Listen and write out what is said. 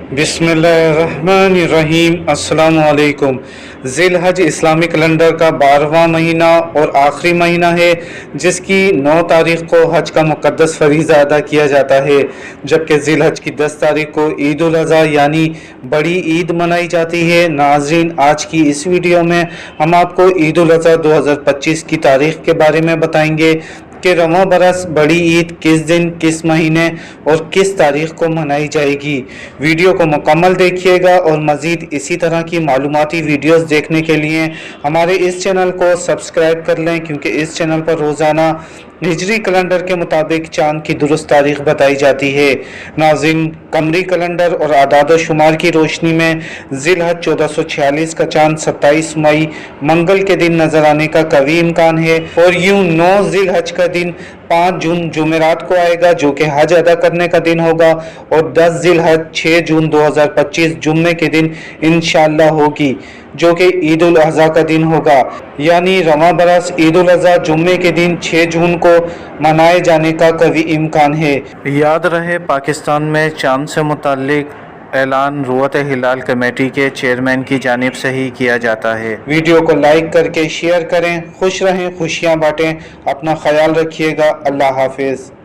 बिस्मिल्लाहिर्रहमानिर्रहीम। अस्सलामु अलैकुम। ज़िल-हज इस्लामी कैलेंडर का 12वां महीना और आखिरी महीना है, जिसकी 9 तारीख को हज का मुक़द्दस फ़रीज़ा अदा किया जाता है, जबकि ज़िल-हज की 10 तारीख को ईद उल अज़हा यानी बड़ी ईद मनाई जाती है। नाज़रीन, आज की इस वीडियो में हम आपको ईद उल अज़हा 2025 की तारीख के बारे में बताएंगे कि रवां बरस बड़ी ईद किस दिन, किस महीने और किस तारीख को मनाई जाएगी। वीडियो को मुकम्मल देखिएगा और मज़ीद इसी तरह की मालूमाती वीडियोस देखने के लिए हमारे इस चैनल को सब्सक्राइब कर लें, क्योंकि इस चैनल पर रोज़ाना हिजरी कैलेंडर के मुताबिक चाँद की दुरुस्त तारीख बताई जाती है। नाज़रीन, कमरी कैलेंडर और आदाद शुमार की रोशनी में ज़िल-हज 1446 का चाँद 27 मई मंगल के दिन नजर आने का कवी इम्कान है और यूं 9 ज़िल-हज का दिन 5 जून जुमेरात को आएगा, जो कि हज अदा करने का दिन होगा, और 10 ज़िल-हज 6 जून 2025 जुम्मे के दिन इंशाअल्लाह होगी, जो कि ईद उल अज़हा का दिन होगा। यानी रवां बरस ईद उल अज़हा जुम्मे के दिन 6 जून को मनाए जाने का कवी इम्कान है। याद रहे, पाकिस्तान में चांद से मुताल्लिक ऐलान रुअत हिलाल कमेटी के चेयरमैन की जानिब से ही किया जाता है। वीडियो को लाइक करके शेयर करें। खुश रहें, खुशियाँ बांटें, अपना ख्याल रखिएगा। अल्लाह हाफिज़।